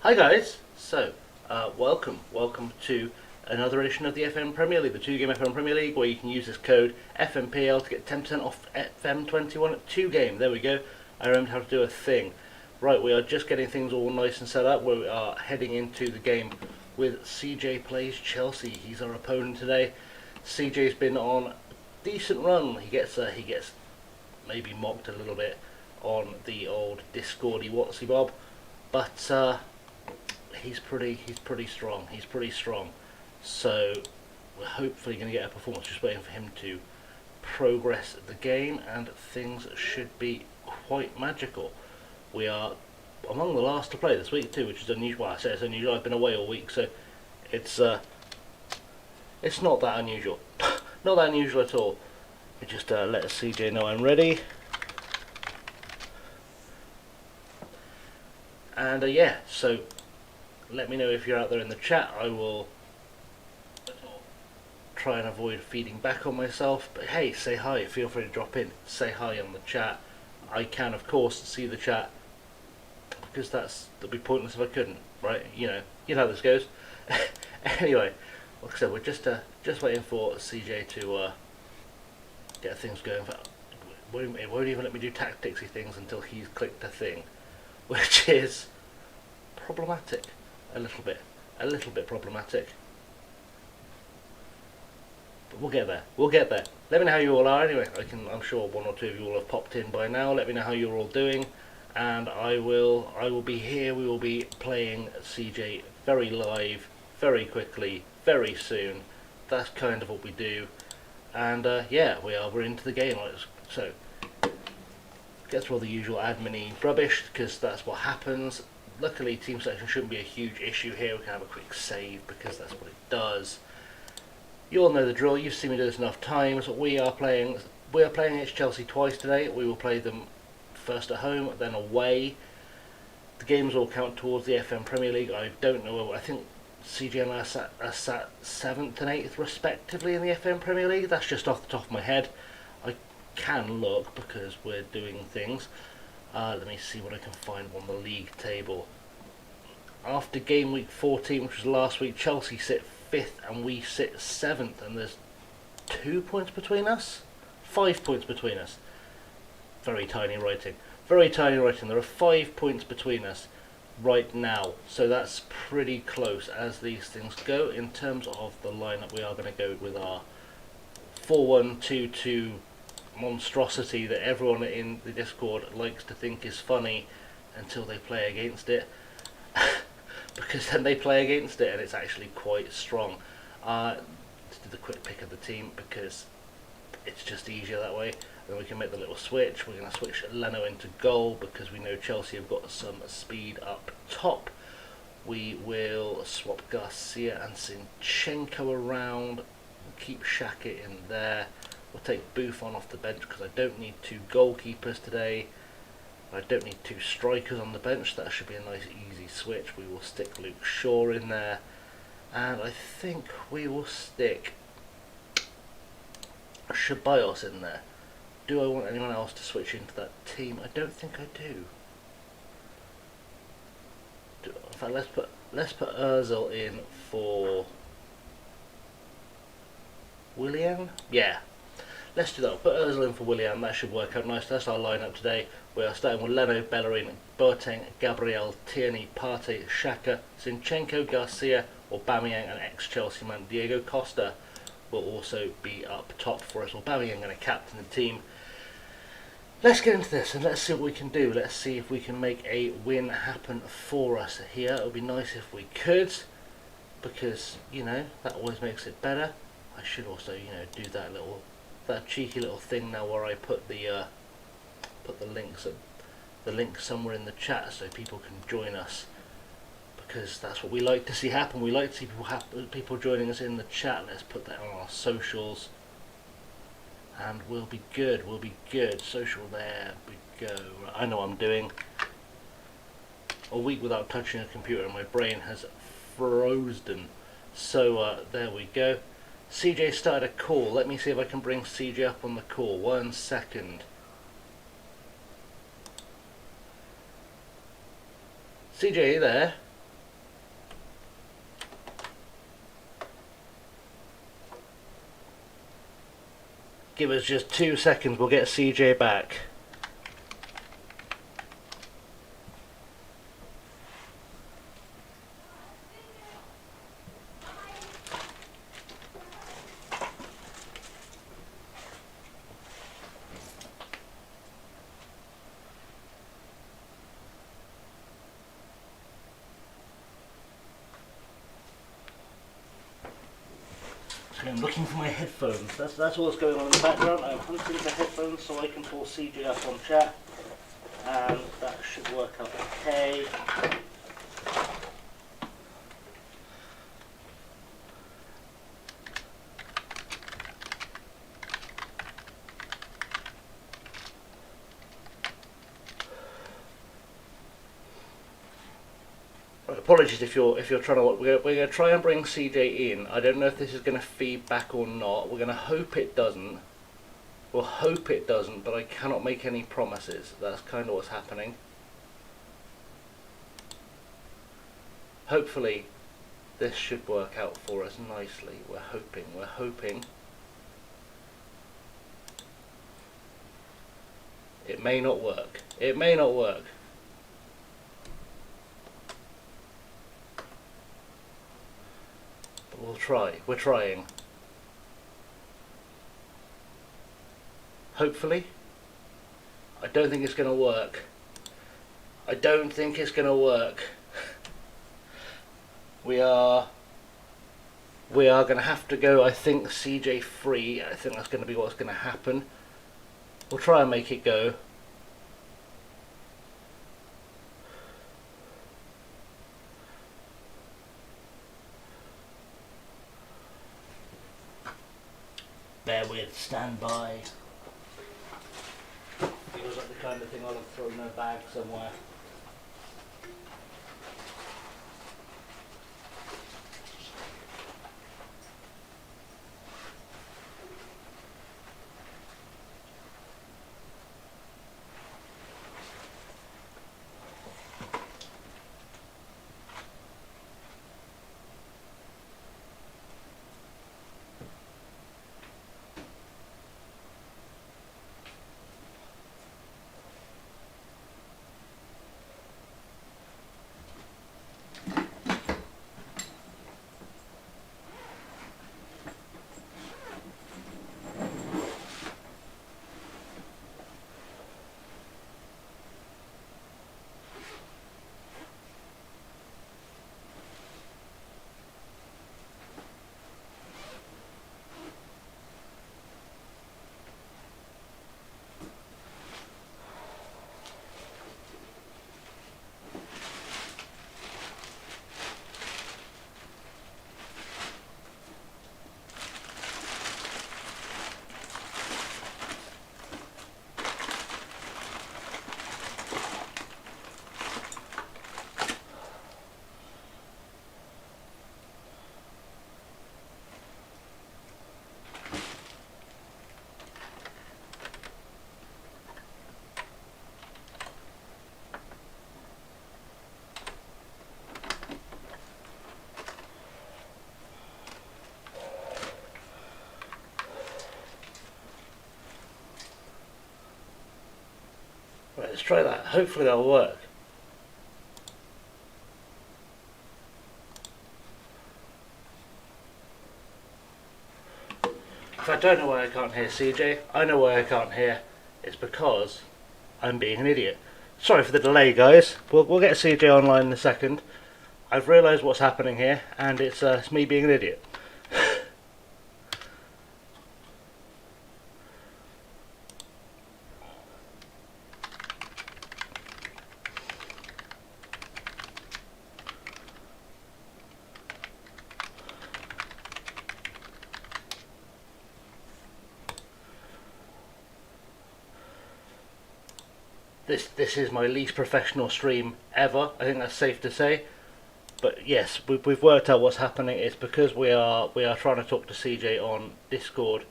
Hi guys, welcome to another edition of the FM Premier League, the 2 Game FM Premier League, where you can use this code FMPL to get 10% off FM21 at 2 Game. There we go, I remembered how to do a thing. Right, we are just getting things all nice and set up, where we are heading into the game with CJ plays Chelsea. He's our opponent today. CJ's been on a decent run. He gets maybe mocked a little bit on the old Discordy Watsy Bob, but he's pretty strong. He's pretty strong. So we're hopefully going to get a performance. Just waiting for him to progress the game, and things should be quite magical. We are among the last to play this week too, which is unusual. Well, I say it's unusual. I've been away all week, so it's not that unusual. Not that unusual at all. We just let CJ know I'm ready. And yeah, so let me know if you're out there in the chat. I will try and avoid feeding back on myself. But hey, say hi. Feel free to drop in. Say hi on the chat. I can, of course, see the chat, because that'd be pointless if I couldn't, right? You know how this goes. Anyway, like I said, we're just waiting for CJ to get things going. It won't even let me do tacticsy things until he's clicked a thing, which is problematic. A little bit problematic. But we'll get there. Let me know how you all are anyway. I'm sure one or two of you will have popped in by now. Let me know how you're all doing, and I will be here. We will be playing CJ very live, very quickly, very soon. That's kind of what we do. And yeah, we're into the game. So get through all the usual admin-y rubbish, because that's what happens. Luckily, team selection shouldn't be a huge issue here. We can have a quick save, because that's what it does. You all know the drill. You've seen me do this enough times. We are playing against Chelsea twice today. We will play them first at home, then away. The games all count towards the FM Premier League. I don't know. I think CJ and I are sat 7th and 8th respectively in the FM Premier League. That's just off the top of my head. I can look because we're doing things. Let me see what I can find on the league table. After game week 14, which was last week, Chelsea sit 5th and we sit 7th, and there's 2 points between us? 5 points between us. Very tiny writing. There are 5 points between us right now, so that's pretty close as these things go. In terms of the lineup, we are going to go with our 4-1-2-2 monstrosity that everyone in the Discord likes to think is funny until they play against it. Because then they play against it and it's actually quite strong. Let's do the quick pick of the team because it's just easier that way. Then we can make the little switch. We're going to switch Leno into goal because we know Chelsea have got some speed up top. We will swap Garcia and Zinchenko around. Keep Xhaka in there. We'll take Buffon off the bench because I don't need 2 goalkeepers today. I don't need 2 strikers on the bench. That should be a nice easy switch. We will stick Luke Shaw in there, and I think we will stick Ceballos in there. Do I want anyone else to switch into that team? I don't think I do. In fact, let's put Ozil in for Willian. Yeah, let's do that. We'll put Ozil in for Willian. That should work out nice. That's our lineup today. We are starting with Leno, Bellerin, Boateng, Gabriel, Tierney, Partey, Xhaka, Zinchenko, Garcia, Aubameyang, and ex-Chelsea man Diego Costa will also be up top for us. Aubameyang going to captain the team. Let's get into this and let's see what we can do. Let's see if we can make a win happen for us here. It would be nice if we could, because that always makes it better. I should also do that cheeky little thing now where I put the link somewhere in the chat so people can join us, because that's what we like to see happen. We like to see people joining us in the chat. Let's put that on our socials, and we'll be good. Social, there we go. I know what I'm doing. A week without touching a computer and my brain has frozen. So there we go. CJ started a call. Let me see if I can bring CJ up on the call. 1 second. CJ, are you there? Give us just 2 seconds, we'll get CJ back. So I'm looking for my headphones. That's what's going on in the background. I'm hunting for headphones so I can pull CJ up on chat, and that should work out okay. Apologies if you're trying to look. We're going to try and bring CJ in. I don't know if this is going to feed back or not. We're going to hope it doesn't. We'll hope it doesn't, but I cannot make any promises. That's kind of what's happening. Hopefully this should work out for us nicely. We're hoping. It may not work. It may not work. We'll try. We're trying. Hopefully. I don't think it's going to work. I don't think it's going to work. We are going to have to go, I think, CJ free. I think that's going to be what's going to happen. We'll try and make it go. Bear with, stand by. Feels like the kind of thing I'll have thrown in a bag somewhere. Right, let's try that. Hopefully that'll work. If I don't know why I can't hear CJ, I know why I can't hear. It's because I'm being an idiot. Sorry for the delay, guys. We'll get CJ online in a second. I've realised what's happening here, and it's me being an idiot. This is my least professional stream ever. I think that's safe to say. But yes, we've worked out what's happening. It's because we are trying to talk to CJ on Discord.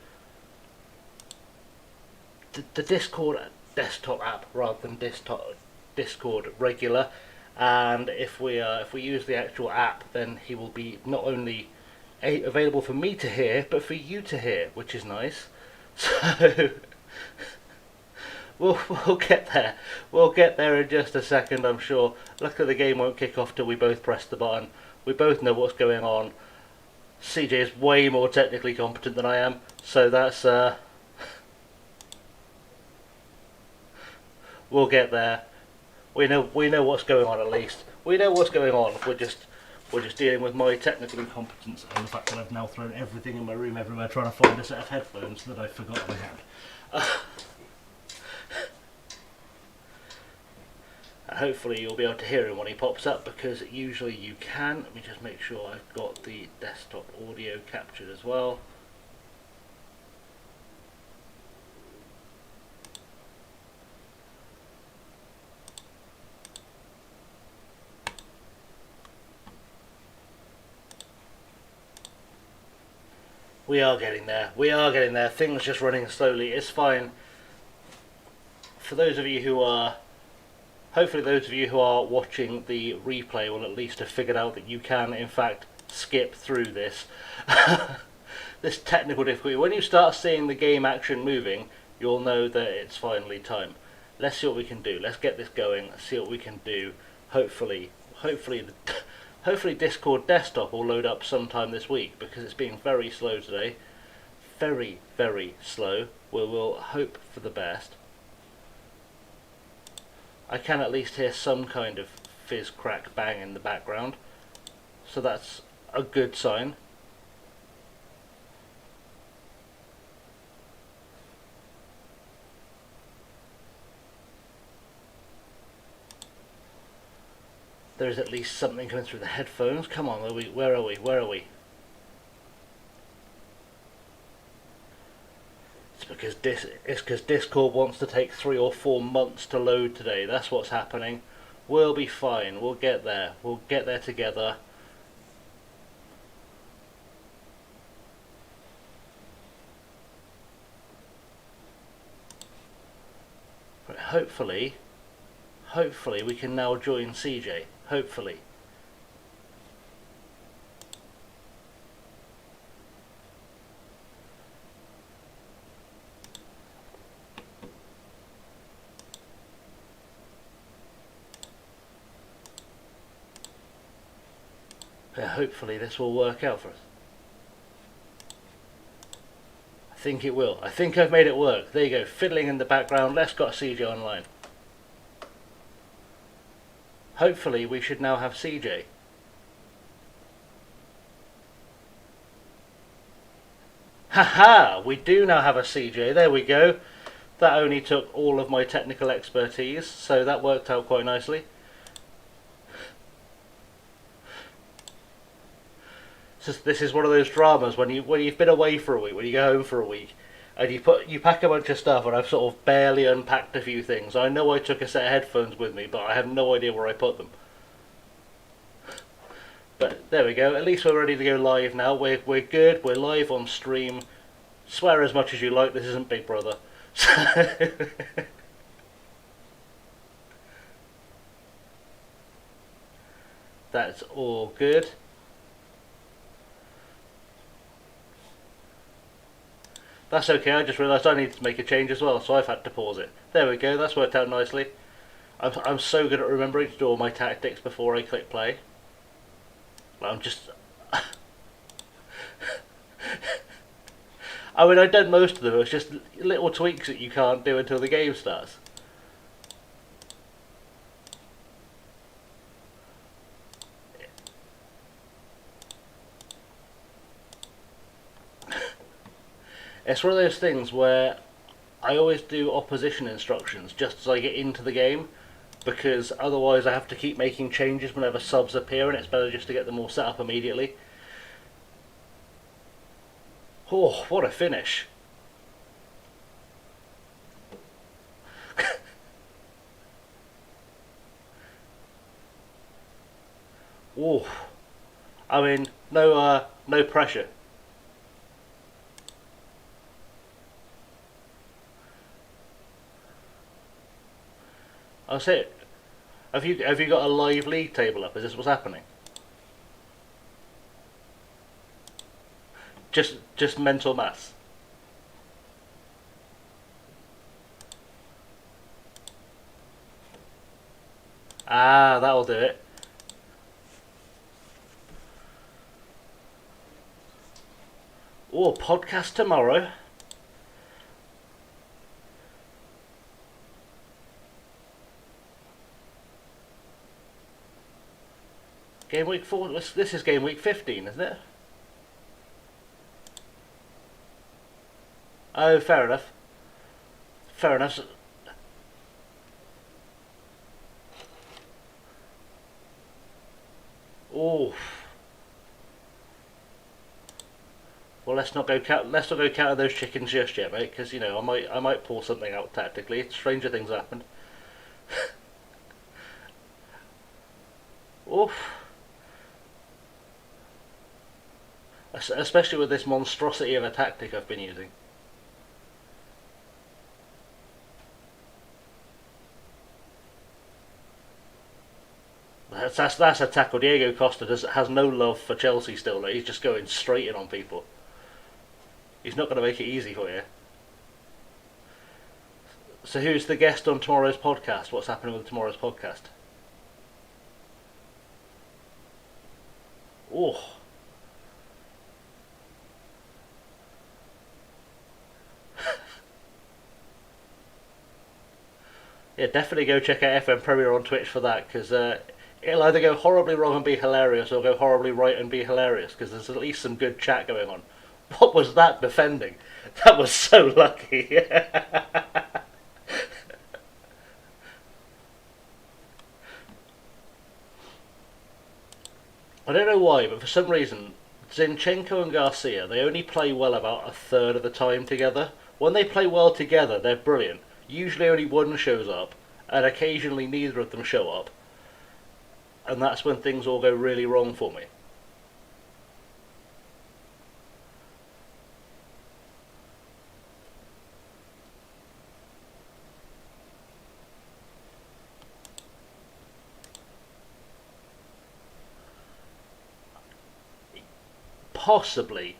The Discord desktop app rather than Discord regular. And if we use the actual app, then he will be not only available for me to hear, but for you to hear, which is nice. So we'll get there. We'll get there in just a second, I'm sure. Luckily, the game won't kick off till we both press the button. We both know what's going on. CJ is way more technically competent than I am, so that's we'll get there. We know what's going on at least. We know what's going on. We're just dealing with my technical incompetence and the fact that I've now thrown everything in my room everywhere trying to find a set of headphones that I forgot I had. And hopefully you'll be able to hear him when he pops up, because usually you can. Let me just make sure I've got the desktop audio captured as well. We are getting there. We are getting there. Things just running slowly. It's fine. For those of you who are... Hopefully those of you who are watching the replay will at least have figured out that you can, in fact, skip through this. This technical difficulty. When you start seeing the game action moving, you'll know that it's finally time. Let's see what we can do. Let's get this going. See what we can do. Hopefully Discord Desktop will load up sometime this week, because it's being very slow today. Very, very slow. We'll hope for the best. I can at least hear some kind of fizz, crack, bang in the background, so that's a good sign. There's at least something coming through the headphones. Come on, where are we? Where are we? It's because Discord wants to take 3 or 4 months to load today. That's what's happening. We'll be fine. We'll get there. We'll get there together. But hopefully we can now join CJ. Hopefully. Yeah, hopefully this will work out for us. I think it will. I think I've made it work. There you go, fiddling in the background. Let's got CJ online. Hopefully we should now have CJ. Haha! We do now have a CJ. There we go. That only took all of my technical expertise, so that worked out quite nicely. This is one of those dramas when you've been away for a week, when you go home for a week, and you pack a bunch of stuff, and I've sort of barely unpacked a few things. I know I took a set of headphones with me, but I have no idea where I put them. But there we go. At least we're ready to go live now. We're good. We're live on stream. Swear as much as you like. This isn't Big Brother. That's all good. That's okay, I just realised I needed to make a change as well, so I've had to pause it. There we go, that's worked out nicely. I'm so good at remembering to do all my tactics before I click play. I'm just... I mean, I've done most of them, it's just little tweaks that you can't do until the game starts. It's one of those things where I always do opposition instructions just as I get into the game, because otherwise I have to keep making changes whenever subs appear, and it's better just to get them all set up immediately. Oh, what a finish. Oh, I mean, no pressure. I'll say it. Have you got a live league table up? Is this what's happening? Just mental maths. Ah, that'll do it. Oh, podcast tomorrow. Game week 4. This is game week 15, isn't it? Oh, fair enough. Fair enough. Oh. Well, let's not go counting those chickens just yet, mate. Because I might pull something out tactically. Stranger things happen. Oof. Especially with this monstrosity of a tactic I've been using. That's a tackle. Diego Costa has no love for Chelsea still. Like, he's just going straight in on people. He's not going to make it easy for you. So who's the guest on tomorrow's podcast? What's happening with tomorrow's podcast? Oh. Yeah, definitely go check out FM Premier on Twitch for that, because it'll either go horribly wrong and be hilarious, or go horribly right and be hilarious, because there's at least some good chat going on. What was that defending? That was so lucky. I don't know why, but for some reason, Zinchenko and Garcia, they only play well about a third of the time together. When they play well together, they're brilliant. Usually only one shows up, and occasionally neither of them show up. And that's when things all go really wrong for me. Possibly.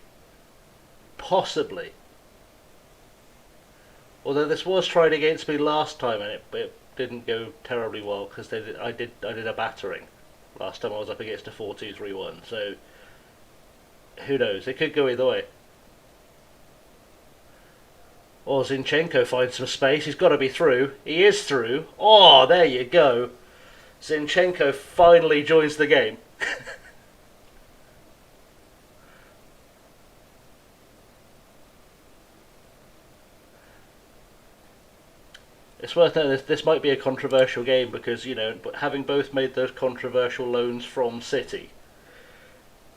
Possibly. Although this was tried against me last time, and it didn't go terribly well, because I did a battering last time I was up against a 4-2-3-1. So who knows? It could go either way. Or Zinchenko finds some space. He's got to be through. He is through. Oh, there you go. Zinchenko finally joins the game. It's worth noting this might be a controversial game because, having both made those controversial loans from City,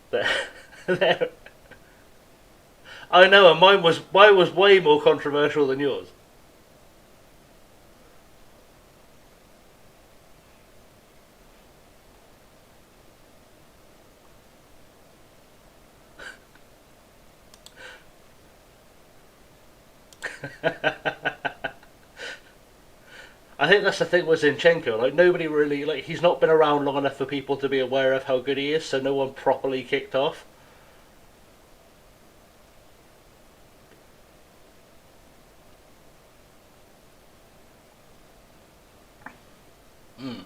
they're I know, and mine was way more controversial than yours. I think that's the thing with Zinchenko. Like, nobody really, he's not been around long enough for people to be aware of how good he is, so no one properly kicked off. Mm.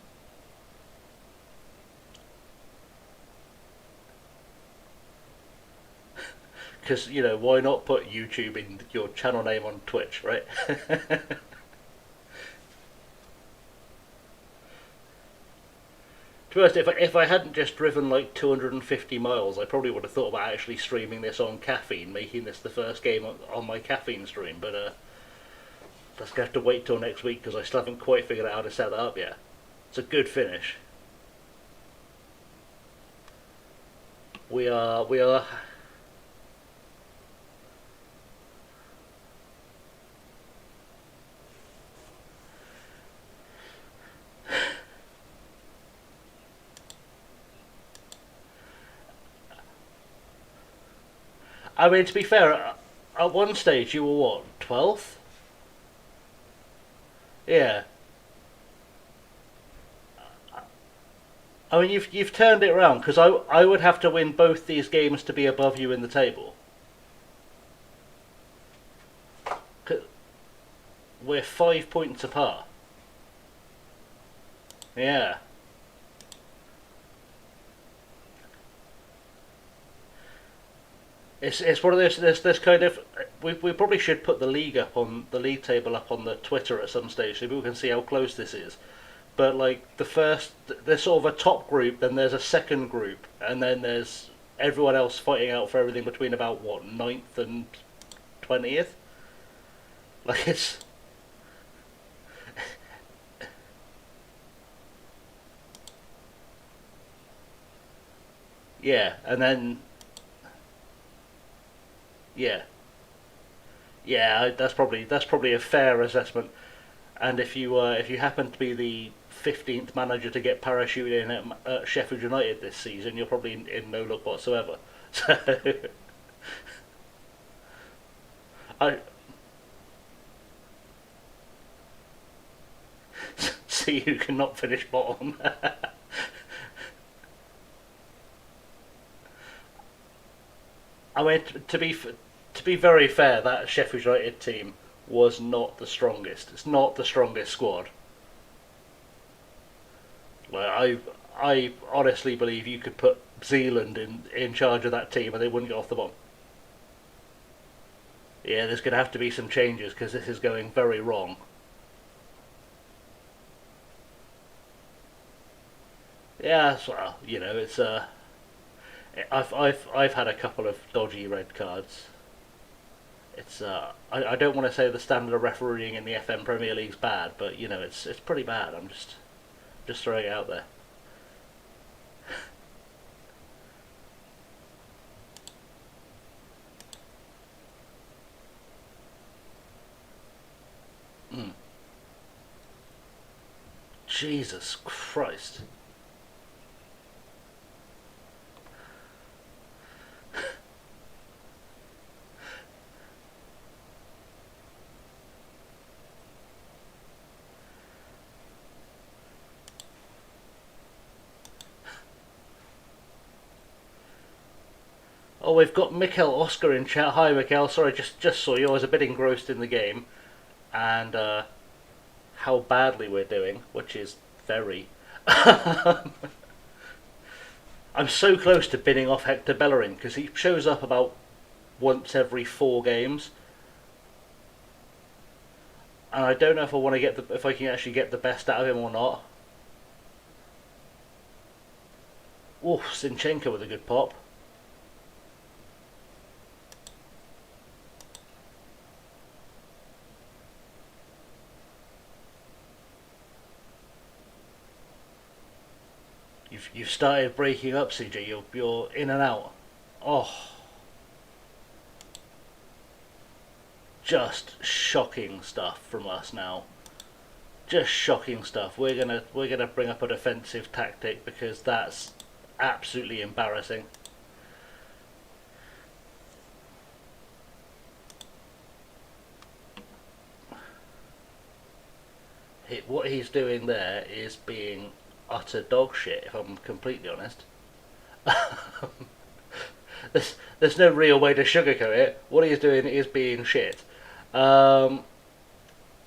Because, why not put YouTube in your channel name on Twitch, right? To be honest, if I hadn't just driven like 250 miles, I probably would have thought about actually streaming this on Caffeine, making this the first game on my Caffeine stream, but that's going to have to wait till next week because I still haven't quite figured out how to set that up yet. It's a good finish. We are. I mean, to be fair, at one stage you were what, 12th? Yeah. I mean, you've turned it around because I would have to win both these games to be above you in the table. 'Cause we're 5 points apart. Yeah. It's one of those this kind of we probably should put the league table up on the Twitter at some stage so people can see how close this is. But like there's sort of a top group, then there's a second group, and then there's everyone else fighting out for everything between about what ninth and 20th. Like it's yeah, and then yeah, yeah, that's probably a fair assessment. And if you happen to be the 15th manager to get parachuted in at Sheffield United this season, you're probably in no luck whatsoever. So I see who cannot finish bottom. I mean, to be very fair, that Sheffield United team was not the strongest. It's not the strongest squad. Like I honestly believe you could put Zealand in charge of that team and they wouldn't get off the bottom. Yeah, there's going to have to be some changes because this is going very wrong. Yeah, well, you know, it's I've had a couple of dodgy red cards. It's I don't want to say the standard of refereeing in the FM Premier League's bad, but you know it's pretty bad. I'm just throwing it out there. Mm. Jesus Christ. Oh, we've got Mikel Oscar in chat. Hi, Mikel. Sorry, just saw you. I was a bit engrossed in the game and how badly we're doing, which is very. I'm so close to binning off Hector Bellerin because he shows up about once every 4 games, and I don't know if I want to get if I can actually get the best out of him or not. Oof, Zinchenko with a good pop. You've started breaking up, CJ. You're in and out. Oh, just shocking stuff from us now. Just shocking stuff. We're gonna bring up a defensive tactic because that's absolutely embarrassing. What he's doing there is being utter dog shit. If I'm completely honest, there's no real way to sugarcoat it. What he's doing is being shit. Um,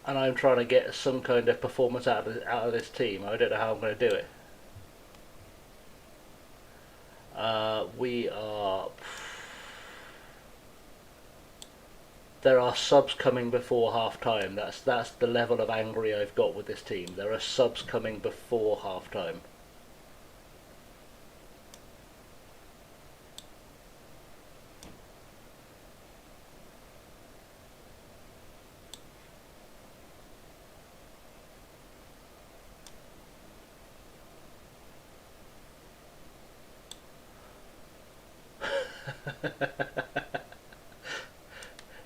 and I'm trying to get some kind of performance out of this team. I don't know how I'm going to do it. We are. There are subs coming before half time. That's the level of angry I've got with this team. There are subs coming before half time.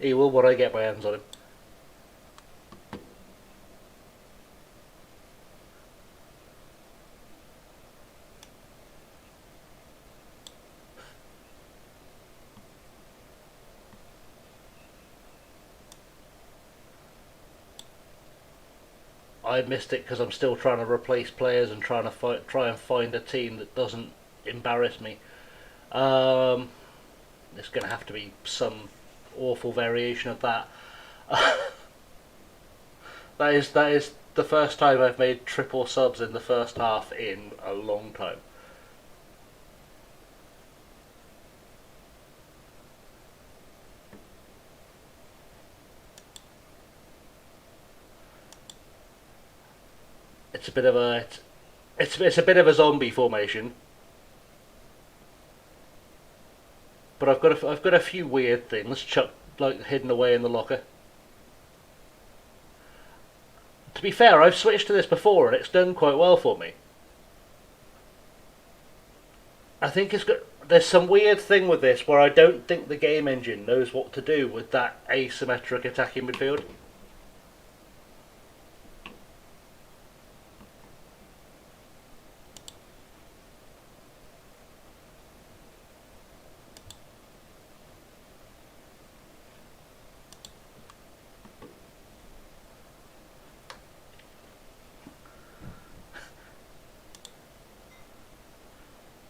He will when I get my hands on him. I missed it because I'm still trying to replace players and trying to try and find a team that doesn't embarrass me. Um, there's going to have to be some awful variation of that. That is the first time I've made triple subs in the first half in a long time. It's a bit of a it's a bit of a zombie formation, but I've got a few weird things chucked like hidden away in the locker. To be fair, I've switched to this before and it's done quite well for me. I think it's got. There's some weird thing with this where I don't think the game engine knows what to do with that asymmetric attacking midfield.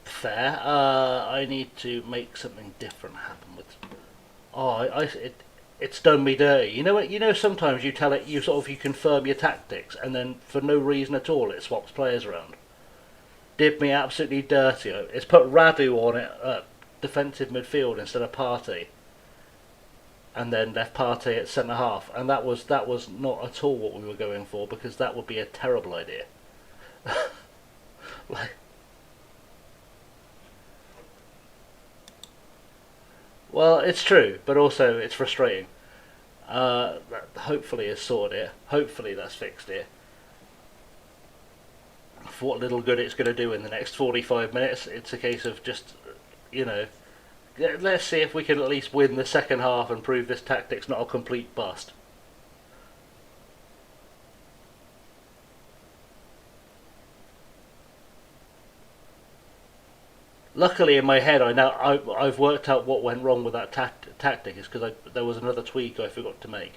Fair. I need to make something different happen with. Oh, it's done me dirty. You know what? You know sometimes you tell it you sort of you confirm your tactics and then for no reason at all it swaps players around. Did me absolutely dirty. It's put Radu on it at defensive midfield instead of Partey, and then left Partey at centre half, and that was not at all what we were going for because that would be a terrible idea. Like, well, it's true, but also it's frustrating. Hopefully it's sorted here. Hopefully that's fixed here. For what little good it's going to do in the next 45 minutes, it's a case of just, you know, let's see if we can at least win the second half and prove this tactic's not a complete bust. Luckily, in my head, I've worked out what went wrong with that tactic. Is because there was another tweak I forgot to make,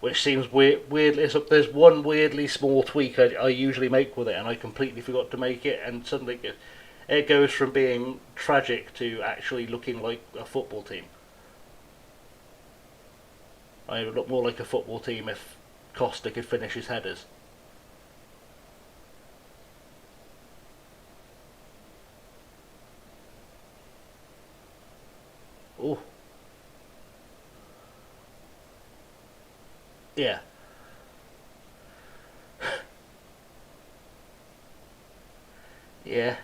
which seems weirdly. There's one weirdly small tweak I usually make with it, and I completely forgot to make it, and suddenly it goes from being tragic to actually looking like a football team. I would look more like a football team if Costa could finish his headers. Oh, yeah, yeah.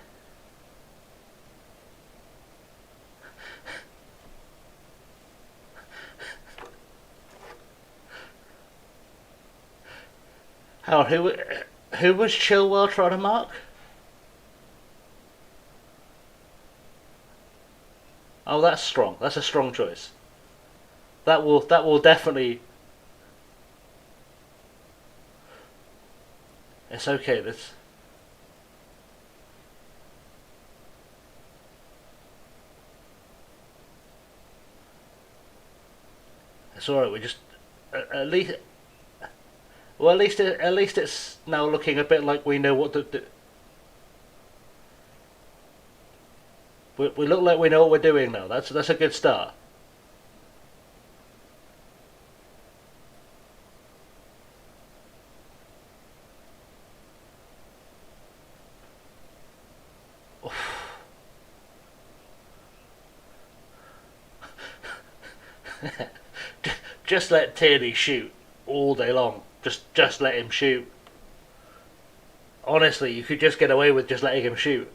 How who was Chilwell trying to mark? Oh, that's strong. That's a strong choice. That will definitely. It's okay. This it's all right. We just at least well at least it's now looking a bit like we know what to do. We look like we know what we're doing now. That's a good start. Just let Tierney shoot all day long. Just let him shoot. Honestly, you could just get away with just letting him shoot.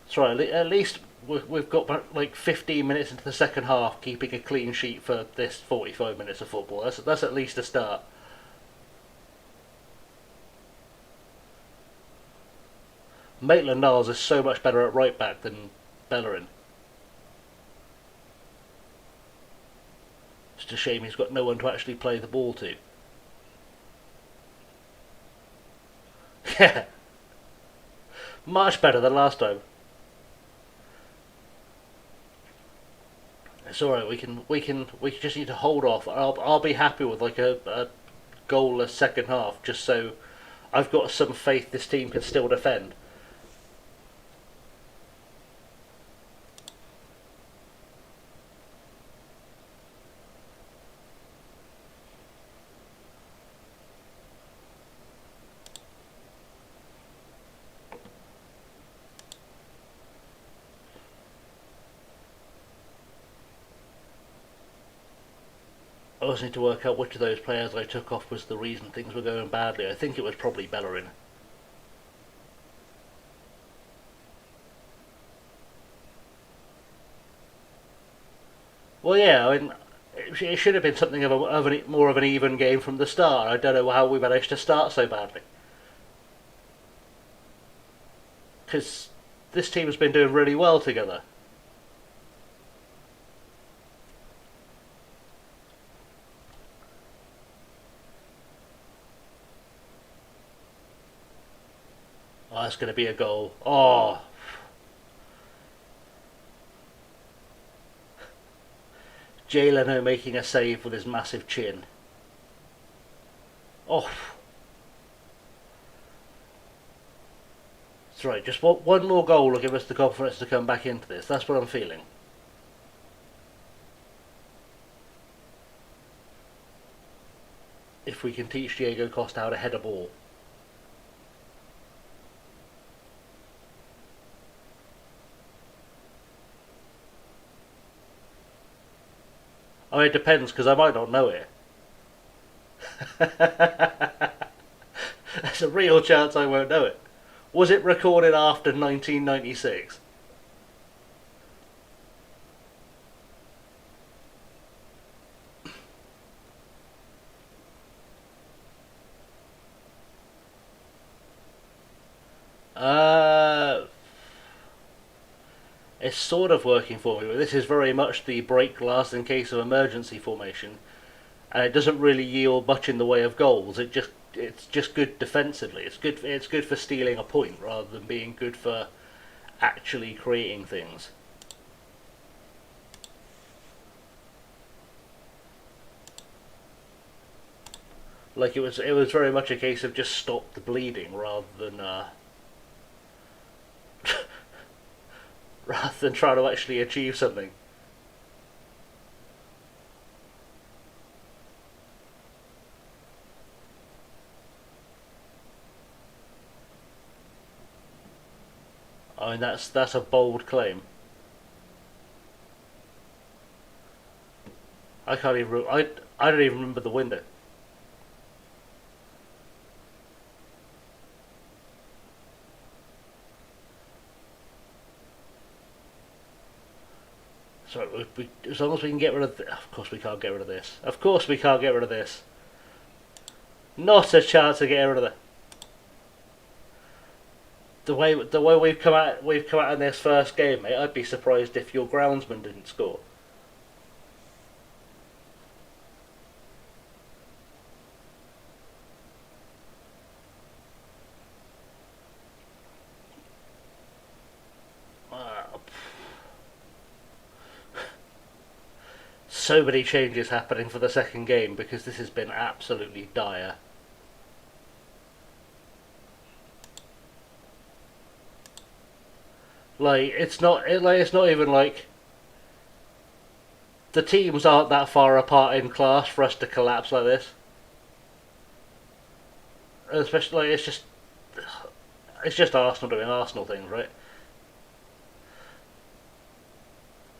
That's right. At least we've got like 15 minutes into the second half, keeping a clean sheet for this 45 minutes of football. That's at least a start. Maitland Niles is so much better at right back than Bellerin. It's a shame he's got no one to actually play the ball to. Yeah, much better than last time. It's all right. We just need to hold off. I'll be happy with like a goalless second half, just so I've got some faith this team can still defend. always need to work out which of those players I took off was the reason things were going badly. I think it was probably Bellerin. Well, yeah, I mean, it should have been something more of an even game from the start. I don't know how we managed to start so badly. Because this team has been doing really well together. Oh, that's going to be a goal. Oh, Jay Leno making a save with his massive chin. Oh, that's right. Just one more goal will give us the confidence to come back into this. That's what I'm feeling. If we can teach Diego Costa how to head a ball. I mean, it depends because I might not know it. There's a real chance I won't know it. Was it recorded after 1996? Uh, it's sort of working for me, but this is very much the break glass in case of emergency formation, and it doesn't really yield much in the way of goals. It's just good defensively. It's good for stealing a point rather than being good for actually creating things. Like it was very much a case of just stop the bleeding rather than rather than trying to actually achieve something. I mean that's a bold claim. I can't even I don't even remember the window. So as long as we can get rid of course we can't get rid of this. Of course we can't get rid of this. Not a chance of getting rid of it. The way we've come out in this first game, mate. I'd be surprised if your groundsman didn't score. So many changes happening for the second game because this has been absolutely dire. It's not even like the teams aren't that far apart in class for us to collapse like this. Especially it's just Arsenal doing Arsenal things, right?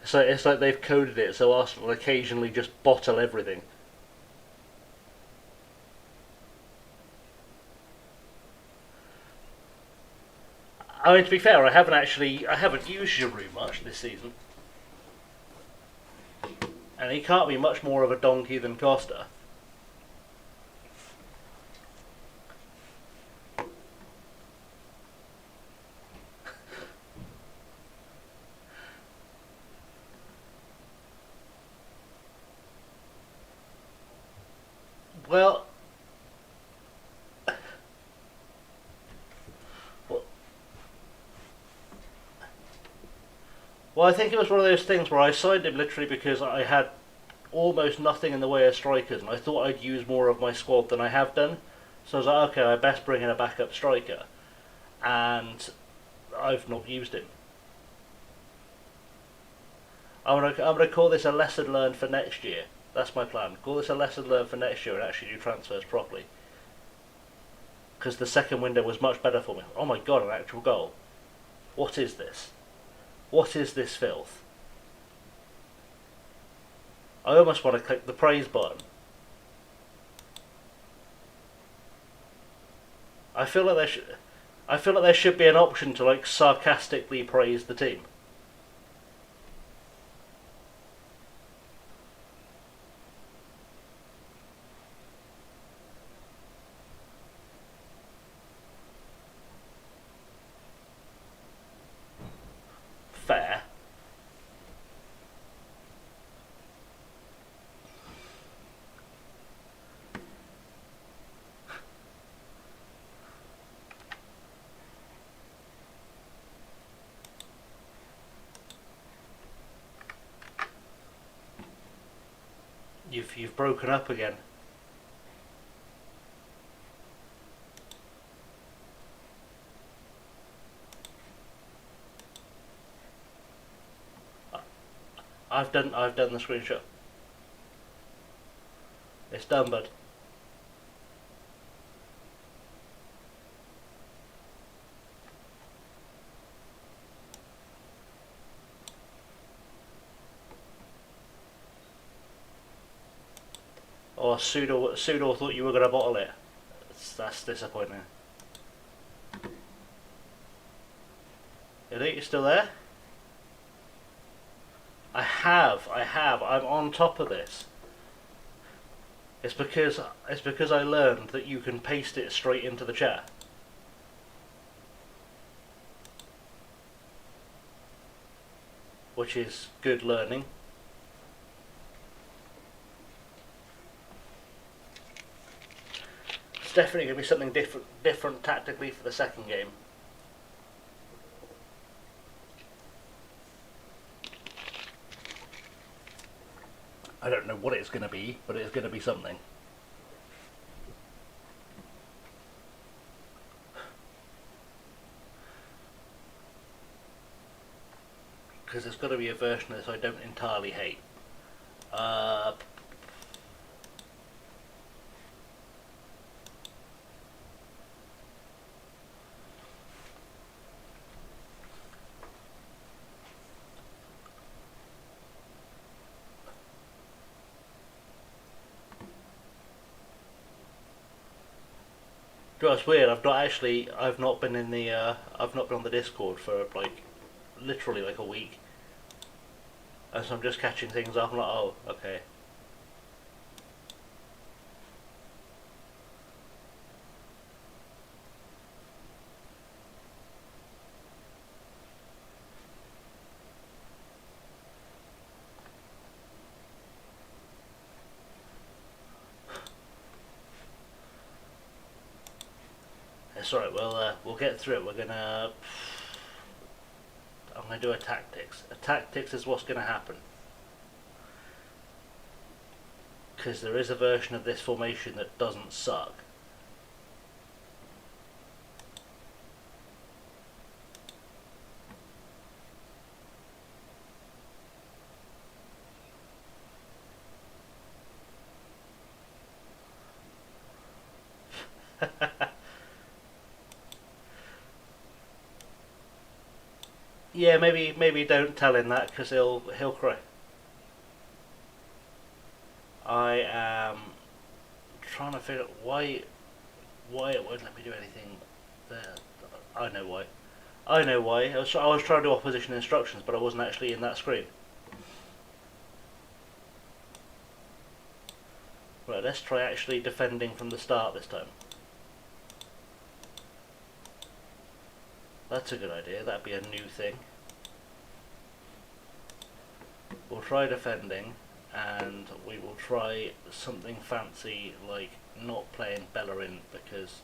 So it's like they've coded it so Arsenal occasionally just bottle everything. I mean, to be fair, I haven't used Giroud much this season, and he can't be much more of a donkey than Costa. Well, well, I think it was one of those things where I signed him literally because I had almost nothing in the way of strikers, and I thought I'd use more of my squad than I have done. So I was like, okay, I best bring in a backup striker, and I've not used him. I'm gonna call this a lesson learned for next year. That's my plan. Call this a lesson learned for next year and actually do transfers properly. Because the second window was much better for me. Oh my god, an actual goal. What is this? What is this filth? I almost want to click the praise button. I feel like there should be an option to like sarcastically praise the team. Fair. You've broken up again. I've done the screenshot. It's done, bud. Oh, pseudo thought you were gonna bottle it. That's disappointing. You think you're still there? I have. I'm on top of this. It's because I learned that you can paste it straight into the chat. Which is good learning. It's definitely going to be something different tactically for the second game. I don't know what it's going to be, but it's going to be something. Because there's got to be a version of this I don't entirely hate. It's weird. I've not been in the. I've not been on the Discord for like, literally like a week, and so I'm just catching things up. I'm like, oh, okay. It's alright. We'll get through it. I'm gonna do a tactics. A tactics is what's gonna happen. Because there is a version of this formation that doesn't suck. Yeah, maybe don't tell him that because he'll cry. I am trying to figure out why it won't let me do anything there. I know why. I know why. I was trying to do opposition instructions, but I wasn't actually in that screen. Right, let's try actually defending from the start this time. That's a good idea. That'd be a new thing. We'll try defending, and we will try something fancy like not playing Bellerin because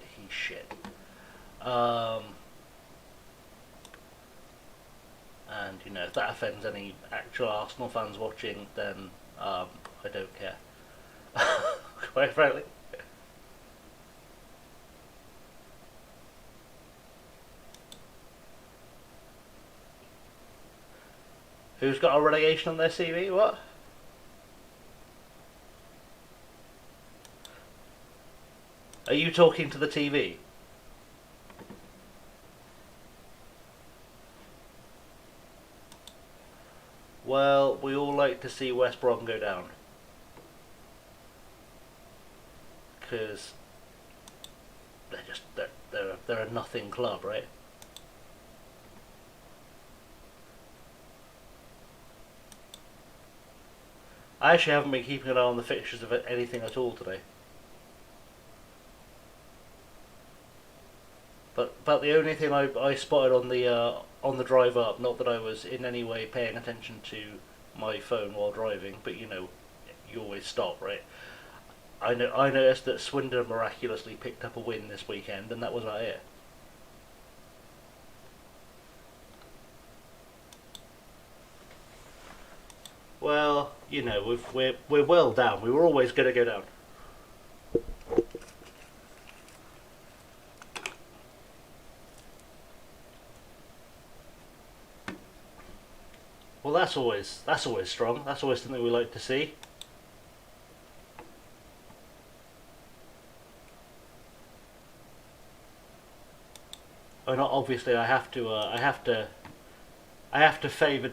he's shit. And you know, if that offends any actual Arsenal fans watching, then I don't care. Quite frankly. Who's got a relegation on their CV? What? Are you talking to the TV? Well, we all like to see West Brom go down. Because they're they're a nothing club, right? I actually haven't been keeping an eye on the fixtures of anything at all today. But the only thing I spotted on the drive up, not that I was in any way paying attention to my phone while driving, but you know, you always stop, right? I noticed that Swindon miraculously picked up a win this weekend, and that was about it. Well, you know, we're well down. We were always going to go down. Well, that's always strong. That's always something we like to see. I mean, obviously, I have to favour.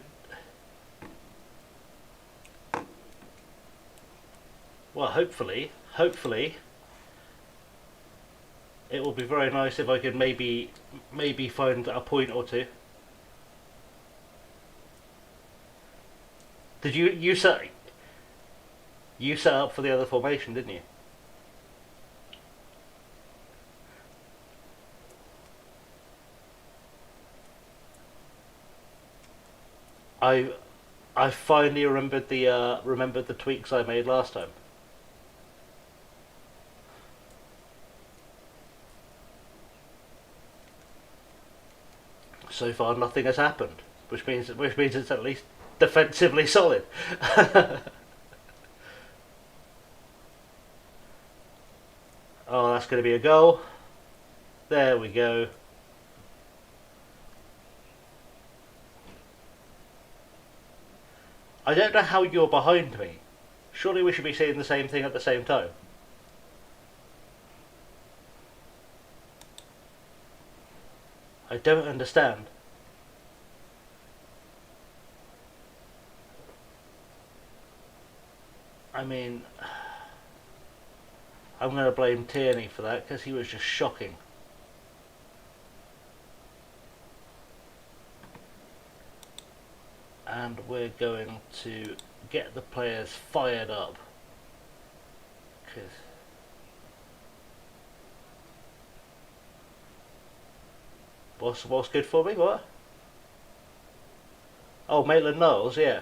Well, hopefully, it will be very nice if I could maybe find a point or two. Did you set up for the other formation, didn't you? I I finally remembered the tweaks I made last time. So far, nothing has happened, which means it's at least defensively solid. Oh, that's going to be a goal. There we go. I don't know how you're behind me. Surely we should be seeing the same thing at the same time. I don't understand. I mean, I'm going to blame Tierney for that because he was just shocking. And we're going to get the players fired up. What's good for me? What? Oh, Maitland-Niles, yeah.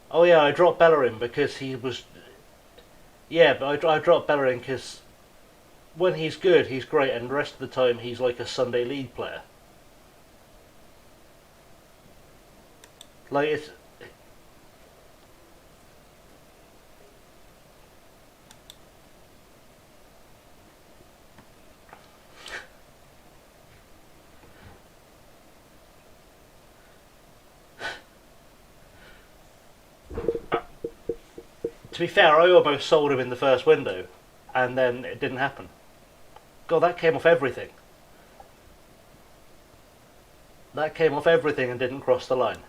Oh yeah, I dropped Bellerin because he was. Yeah, but I dropped Bellerin because when he's good, he's great, and the rest of the time he's like a Sunday League player. Like it's. To be fair, I almost sold him in the first window, and then it didn't happen. God, that came off everything. That came off everything and didn't cross the line.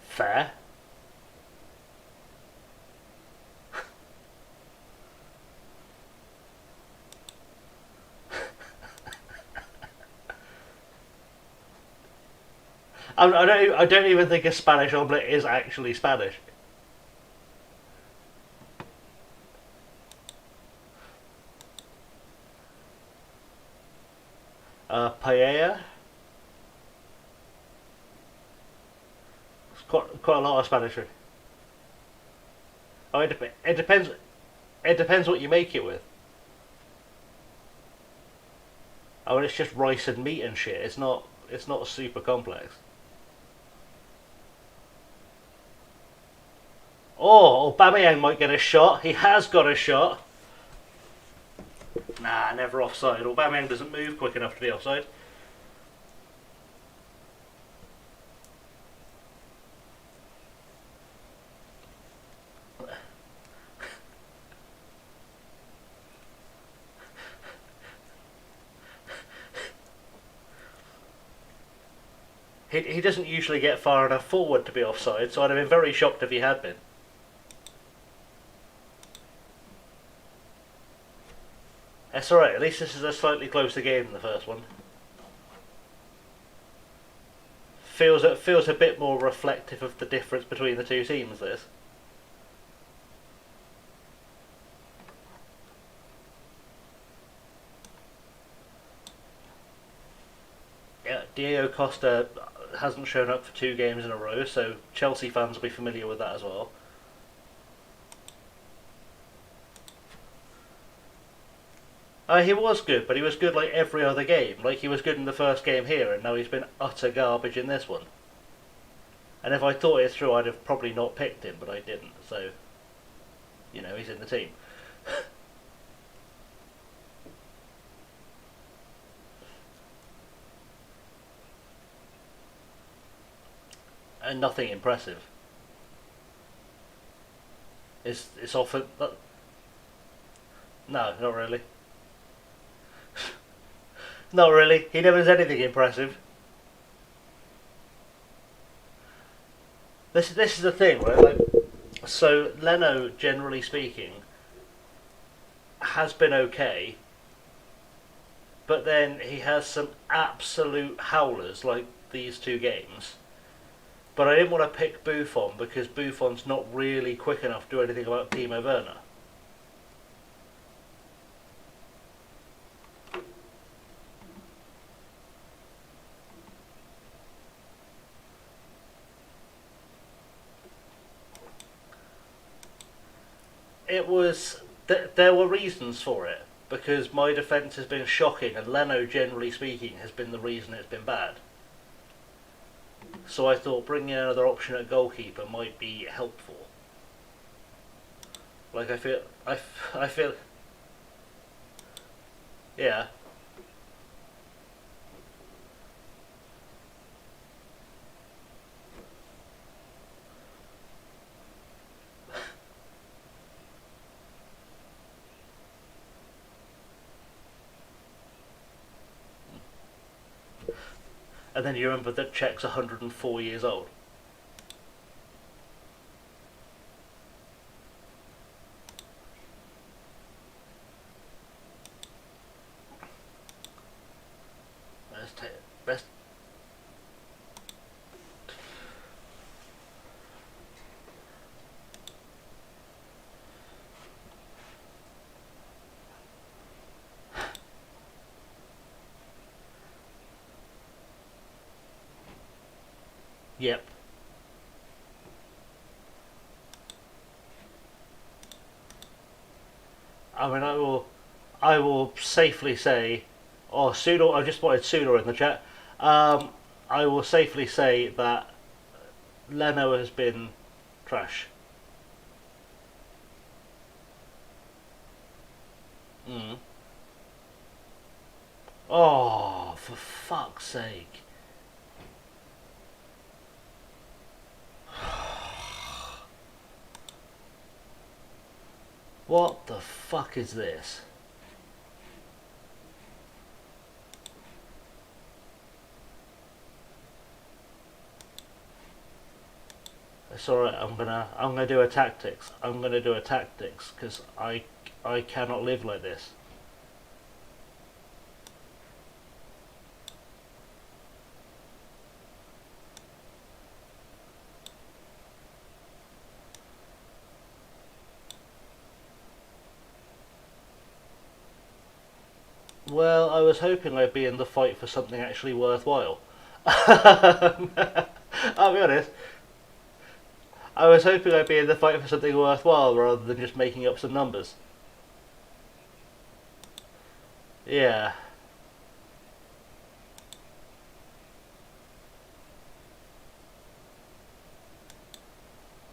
Fair. I don't even think a Spanish omelette is actually Spanish. Paella. It's quite a lot of Spanish food. Oh, it depends. It depends what you make it with. Oh, and it's just rice and meat and shit. It's not. It's not super complex. Oh, Aubameyang might get a shot. He has got a shot. Nah, never offside. Aubameyang doesn't move quick enough to be offside. He doesn't usually get far enough forward to be offside, so I'd have been very shocked if he had been. That's alright, at least this is a slightly closer game than the first one. Feels a bit more reflective of the difference between the two teams, this. Yeah, Diego Costa hasn't shown up for 2 games in a row, so Chelsea fans will be familiar with that as well. He was good, but he was good like every other game. Like he was good in the first game here, and now he's been utter garbage in this one. And if I thought it through, I'd have probably not picked him, but I didn't. So, you know, he's in the team. And nothing impressive. It's often no, not really. Not really. He never does anything impressive. This is the thing, right? Like, so Leno, generally speaking, has been okay, but then he has some absolute howlers like these 2 games. But I didn't want to pick Buffon because Buffon's not really quick enough to do anything about Timo Werner. It was there were reasons for it because my defence has been shocking, and Leno, generally speaking, has been the reason it's been bad. So I thought bringing another option at goalkeeper might be helpful. Like I feel, yeah. And then you remember that Czech's 104 years old. Best. Yep. I mean, I will safely say, oh, Sudo. I just wanted Sudo in the chat. I will safely say that Leno has been trash. Mm. Oh, for fuck's sake! What the fuck is this? It's alright. I'm gonna do a tactics. I'm gonna do a tactics because I cannot live like this. Well, I was hoping I'd be in the fight for something actually worthwhile. I'll be honest. I was hoping I'd be in the fight for something worthwhile rather than just making up some numbers. Yeah.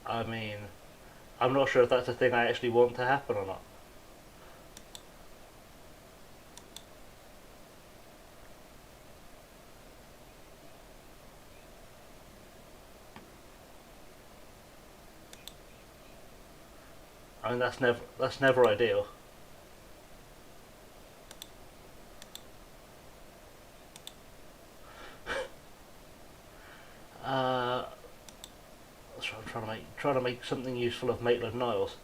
I mean, I'm not sure if that's a thing I actually want to happen or not. I mean, that's never ideal. trying to make something useful of Maitland Niles.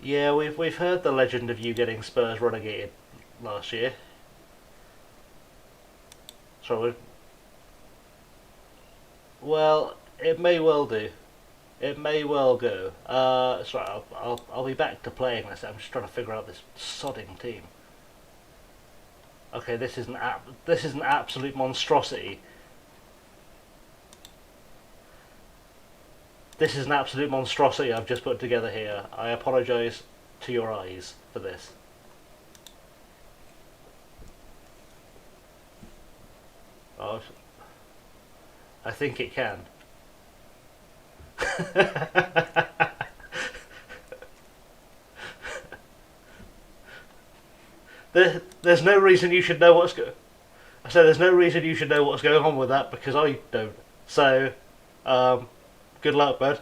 Yeah, we've heard the legend of you getting Spurs relegated last year. So, well, it may well do. It may well go. Sorry, I'll be back to playing this. I'm just trying to figure out this sodding team. Okay, this is an absolute monstrosity. This is an absolute monstrosity I've just put together here. I apologise to your eyes for this. Oh, I think it can. There's no reason you should know what's go. I said there's no reason you should know what's going on with that because I don't. So, um, good luck, bud.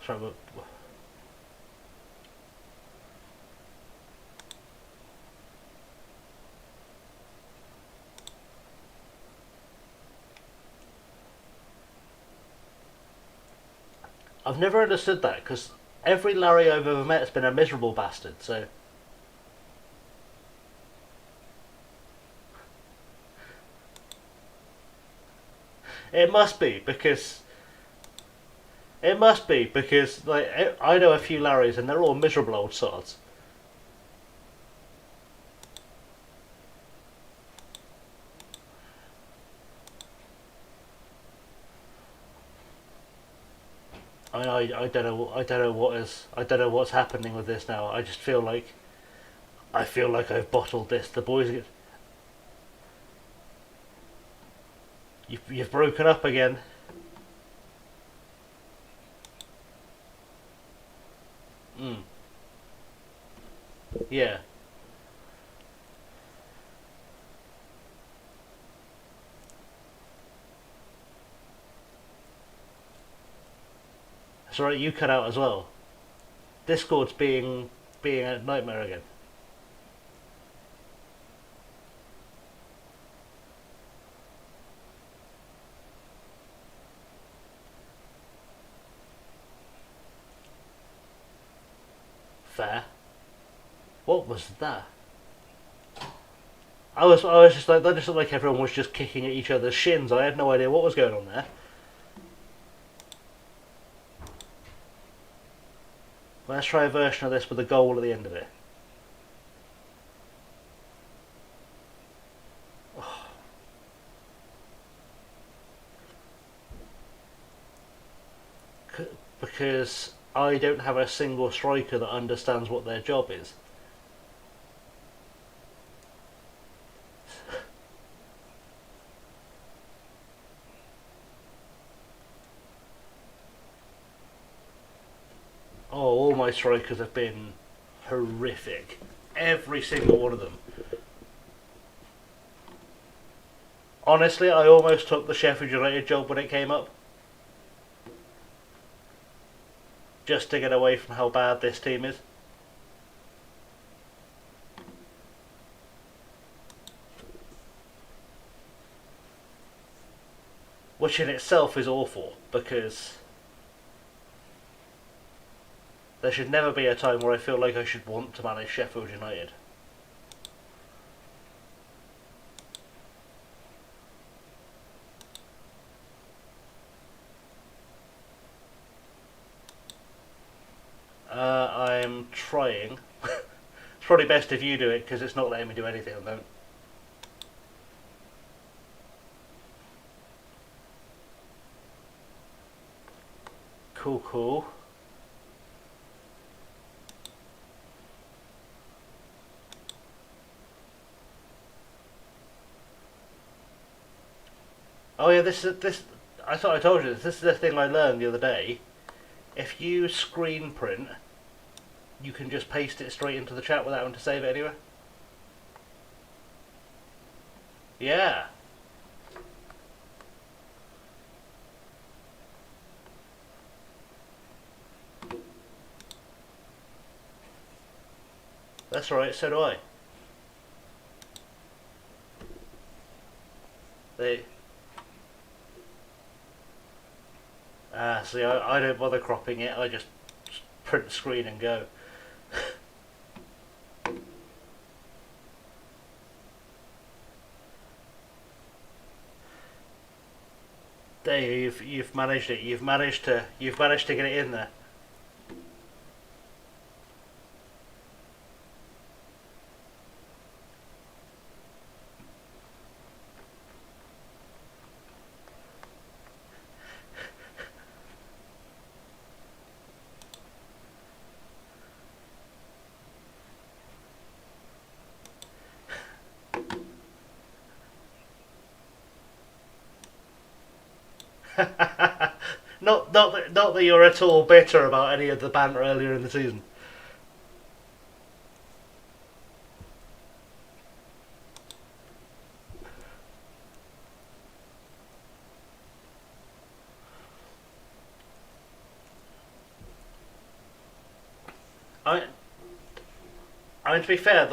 Sorry, I've never understood that because every Larry I've ever met has been a miserable bastard. So it must be because like I know a few Larrys and they're all miserable old sods. I don't know what's happening with this now. I just feel like I've bottled this. The boys get you've broken up again. Mm. Yeah. Sorry, you cut out as well. Discord's being a nightmare again. Fair. What was that? I was just like that. Just looked like everyone was just kicking at each other's shins. I had no idea what was going on there. Let's try a version of this with a goal at the end of it. Because I don't have a single striker that understands what their job is. Oh, all my strikers have been horrific. Every single one of them. Honestly, I almost took the Sheffield United job when it came up. Just to get away from how bad this team is. Which in itself is awful, because there should never be a time where I feel like I should want to manage Sheffield United. I'm trying. It's probably best if you do it because it's not letting me do anything at the moment. Cool, cool. Oh yeah, this. I thought I told you this. This is the thing I learned the other day. If you screen print you can just paste it straight into the chat without having to save it anywhere. Yeah. That's right, so do I. They... see, I don't bother cropping it, I just print screen and go. There, you've managed it. You've managed to get it in there. Not that you're at all bitter about any of the banter earlier in the season. I mean, to be fair,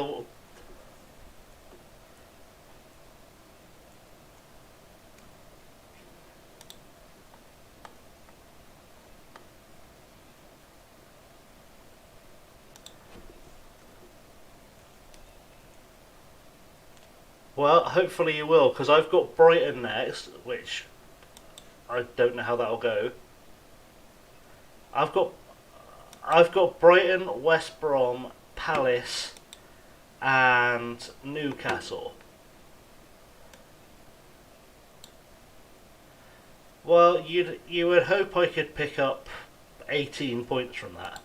well, hopefully you will, because I've got Brighton next, which I don't know how that'll go. I've got Brighton, West Brom, Palace, and Newcastle. Well, you would hope I could pick up 18 points from that.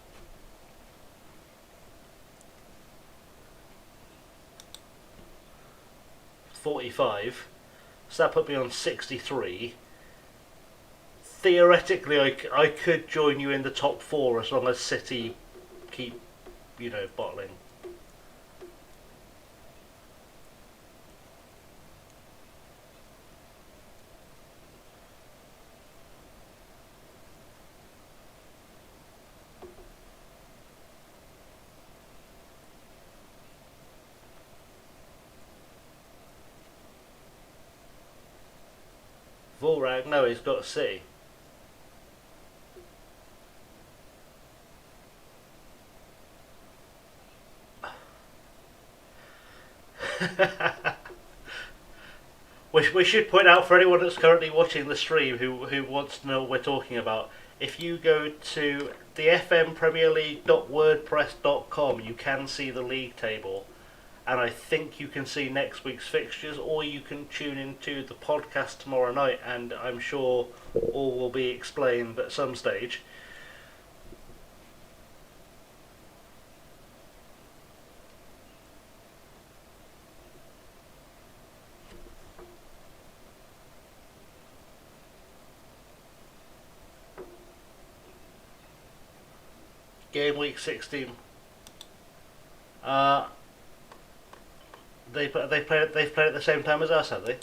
45, so that put me on 63. Theoretically, I could join you in the top 4 as long as City keep, bottling. Vorag, no, he's got C. We should point out for anyone that's currently watching the stream who wants to know what we're talking about, if you go to the fmpremierleague.wordpress.com, you can see the league table, and I think you can see next week's fixtures, or you can tune into the podcast tomorrow night, and I'm sure all will be explained at some stage. Game week 16. They've played at the same time as us, have they?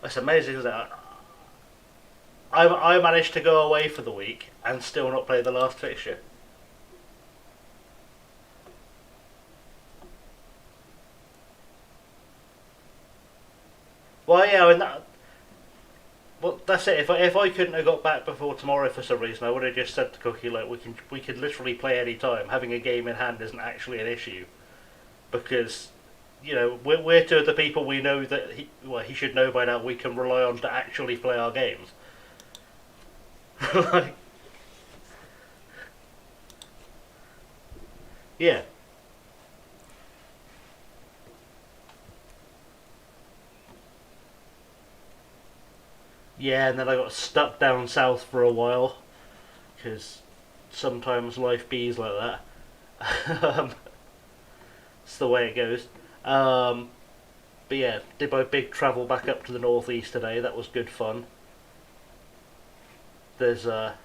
It's amazing, isn't it? I managed to go away for the week and still not play the last fixture. Well, yeah, and well, that's it. If I couldn't have got back before tomorrow for some reason, I would have just said to Cookie, like, we could literally play any time. Having a game in hand isn't actually an issue, because we're two of the people we know that he should know by now. We can rely on to actually play our games. Like, yeah. Yeah, and then I got stuck down south for a while, because sometimes life bees like that. um, it's the way it goes. But yeah, did my big travel back up to the northeast today. That was good fun. There's a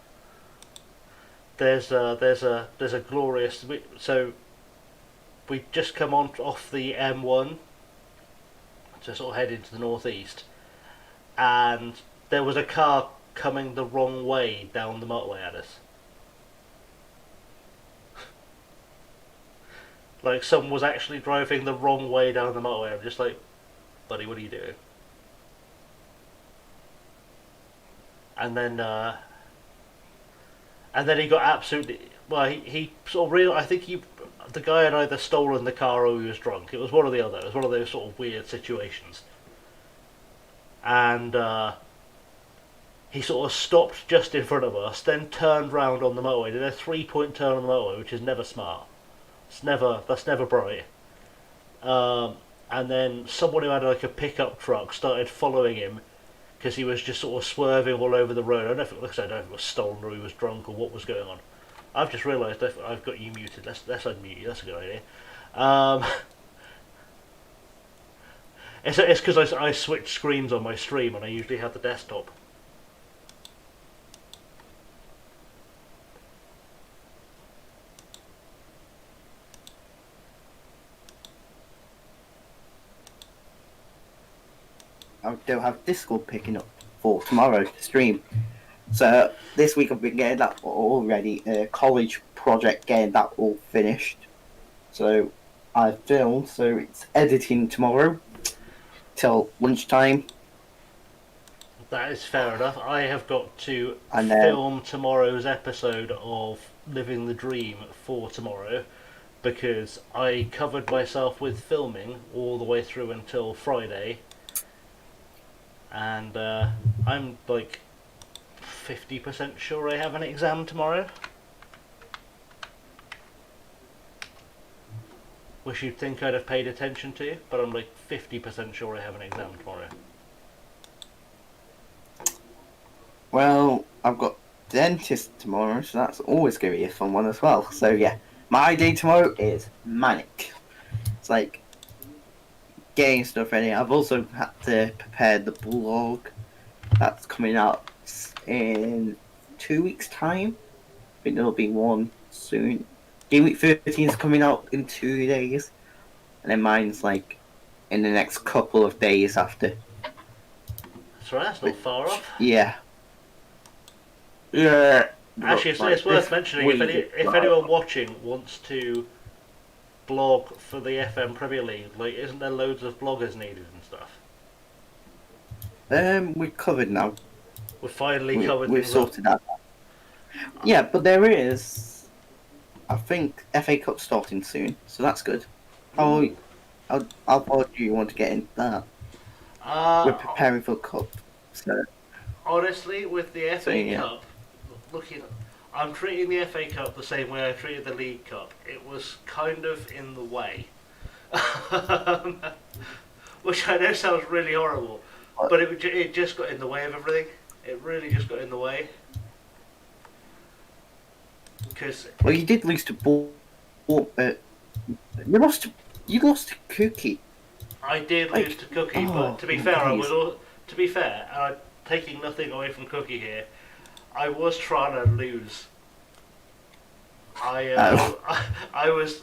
there's a glorious. So we just come on off the M1 to sort of head into the northeast, and there was a car coming the wrong way down the motorway at us. Like someone was actually driving the wrong way down the motorway. I'm just like, buddy, what are you doing? And then he got absolutely well. He sort of real. I think the guy had either stolen the car or he was drunk. It was one or the other. It was one of those sort of weird situations. And he sort of stopped just in front of us, then turned round on the motorway. Did a 3-point turn on the motorway, which is never smart. That's never bright. And then someone who had like a pickup truck started following him because he was just sort of swerving all over the road. I don't know if it, like I said, I don't know if it was stolen or he was drunk or what was going on. I've just realised I've got you muted. Let's unmute you. That's a good idea. It's because I switched screens on my stream and I usually have the desktop. I do have Discord picking up for tomorrow's stream. So this week I've been getting that already. College project, getting that all finished. So I've filmed. So it's editing tomorrow till lunchtime. That is fair enough. I have got to film tomorrow's episode of Living the Dream for tomorrow because I covered myself with filming all the way through until Friday. And I'm like 50% sure I have an exam tomorrow. Wish you'd think I'd have paid attention to you, but I'm like 50% sure I have an exam tomorrow. Well, I've got dentist tomorrow, so that's always going to be a fun one as well. So yeah, my day tomorrow is manic. It's like getting stuff ready. I've also had to prepare the blog that's coming out in 2 weeks' time. I think there'll be one soon. Game Week 13 is coming out in 2 days, and then mine's like in the next couple of days after. That's right, that's not far off. Yeah. Yeah. Actually, it's worth mentioning if anyone watching wants to blog for the FM Premier League, like, isn't there loads of bloggers needed and stuff? We're covered now. We're finally covered. We've sorted that out. Yeah, but there is, I think, FA Cup starting soon, so that's good. How far do you want to get into that? We're preparing for Cup, so. Honestly, with the FA Cup, I'm treating the FA Cup the same way I treated the League Cup. It was kind of in the way. Which I know sounds really horrible, but it just got in the way of everything. It really just got in the way. Well, you did lose to Ball. You lost to Cookie. I did lose to Cookie, but to be fair, and I'm taking nothing away from Cookie here. I was trying to lose. I was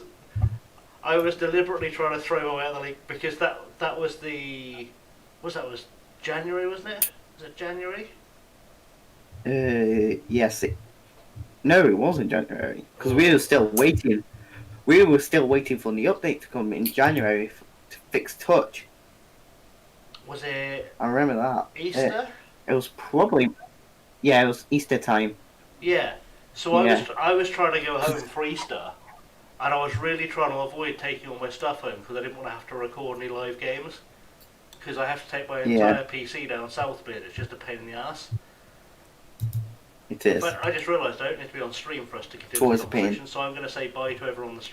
deliberately trying to throw away the league because that was January, wasn't it? Was it January? Yes. No, it wasn't January because we were still waiting. We were still waiting for the update to come in January to fix touch. Was it? I remember that. Easter. It was probably. Yeah, it was Easter time. Yeah. So I was trying to go home for Easter, and I was really trying to avoid taking all my stuff home because I didn't want to have to record any live games. Because I have to take my entire PC down south, but it's just a pain in the ass. It is. But I just realised I don't need to be on stream for us to continue the conversation, so I'm going to say bye to everyone on the stream.